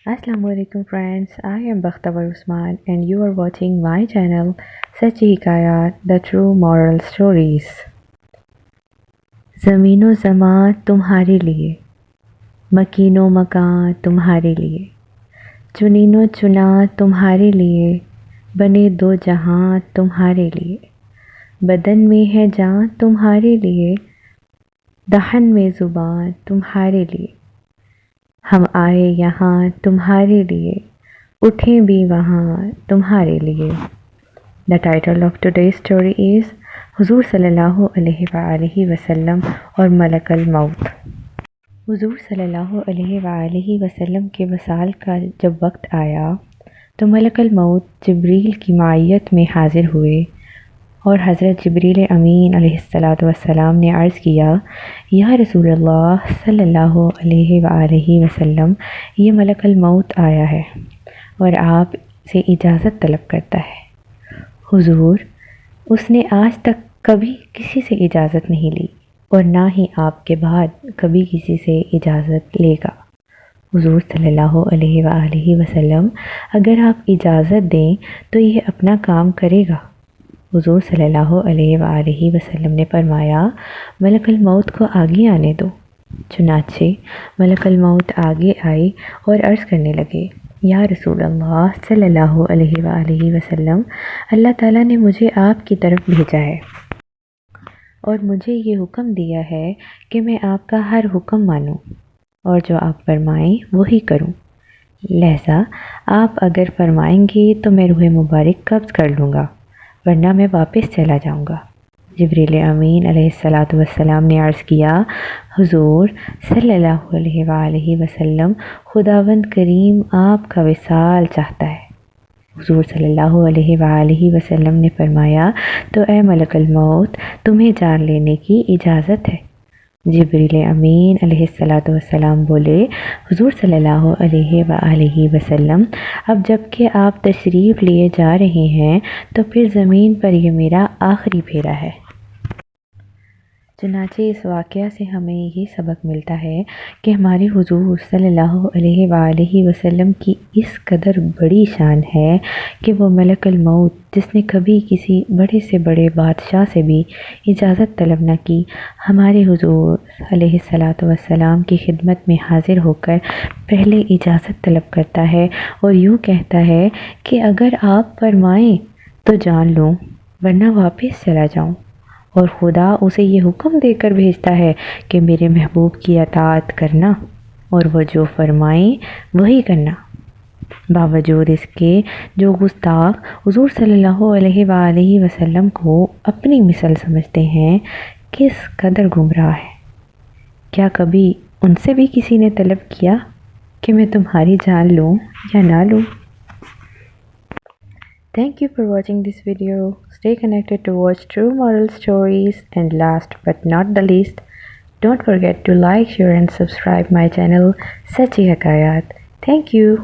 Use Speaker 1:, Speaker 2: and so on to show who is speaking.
Speaker 1: Assalamu alaikum friends, I am Bakhtavar Usman and you are watching my channel Sachi Hikayat, the true moral stories. ज़मीनो ज़मां तुम्हारे लिए, मकीनो मकां तुम्हारे लिए, चुनीनो चुना तुम्हारे लिए, बने दो जहां तुम्हारे लिए, बदन में है जान तुम्हारे लिए, दहन में ज़ुबान तुम्हारे लिए, हम आए यहाँ तुम्हारे लिए, उठें भी वहाँ तुम्हारे लिए. The title of today's story is हुजूर सल्लल्लाहु अलैहि वसल्लम और मलकल मौत. हुजूर सल्लल्लाहु अलैहि वसल्लम के वसाल का जब वक्त आया तो मलकल मौत जिब्रील की मायत में हाजिर हुए और हज़रत जिब्रील अमीन अलैहिस्सलातु वस्सलाम ने अर्ज़ किया, या रसूलल्लाह सल्लल्लाहु अलैहि वसल्लम, ये मलकल मौत आया है और आप से इजाज़त तलब करता है. हुजूर, उसने आज तक कभी किसी से इजाज़त नहीं ली और ना ही आपके बाद कभी किसी से इजाज़त लेगा. हुजूर सल्लल्लाहु अलैहि वसल्लम, अगर आप इजाज़त दें तो ये अपना काम करेगा. हुजूर सल्लल्लाहु अलैहि वसल्लम ने फरमाया, मलकल मौत को आगे आने दो. चुनाचे मलकल मौत आगे आए और अर्ज़ करने लगे, या रसूल अल्लाह सल्लल्लाहु अलैहि वसल्लम, अल्लाह ताला ने मुझे आपकी तरफ भेजा है और मुझे ये हुक्म दिया है कि मैं आपका हर हुक्म मानूं और जो आप फरमाएं वही करूं. लिहाजा आप अगर फरमाएंगे तो मैं रूह मुबारक कब्ज़ कर लूँगा, वरना मैं वापस चला जाऊँगा. जिब्रील अमीन अलैहिस्सलातु वस्सलाम ने अर्ज़ किया, हुजूर सल्लल्लाहु अलैहि वसल्लम, खुदावंद करीम आपका विसाल चाहता है. हुजूर सल्लल्लाहु अलैहि वसल्लम ने फरमाया, तो ए मलकल मौत, तुम्हें जान लेने की इजाज़त है. जिब्रील अमीन अलैहिस्सलातु वस्सलाम बोले, हुजूर सल्लल्लाहु अलैहि वसल्लम, अब जबकि आप तशरीफ़ लिए जा रहे हैं तो फिर ज़मीन पर ये मेरा आखिरी फेरा है. चुनाचे इस वाक़या से हमें ये सबक मिलता है कि हमारे हुजूर सल्लल्लाहु अलैहि वसल्लम की इस कदर बड़ी शान है कि वो मलकल मौत, जिसने कभी किसी बड़े से बड़े बादशाह से भी इजाज़त तलब न की, हमारे हुजूर अलैहिस्सलातु वस्सलाम की खिदमत में हाज़िर होकर पहले इजाज़त तलब करता है और यूँ कहता है कि अगर आप फरमाएं तो जान लूँ, वरना वापस चला जाऊँ. और खुदा उसे ये हुक्म देकर भेजता है कि मेरे महबूब की अताअत करना और वो जो फरमाएं वही करना. बावजूद इसके जो गुस्ताख हुजूर सल्लल्लाहु अलैहि वसल्लम को अपनी मिसल समझते हैं, किस कदर गुमराह है. क्या कभी उनसे भी किसी ने तलब किया कि मैं तुम्हारी जान लूँ या ना लूँ? Thank you for watching this video. Stay connected to watch true moral stories, and last but not the least, don't forget to like, share and subscribe my channel Sachi Hikayat. Thank you.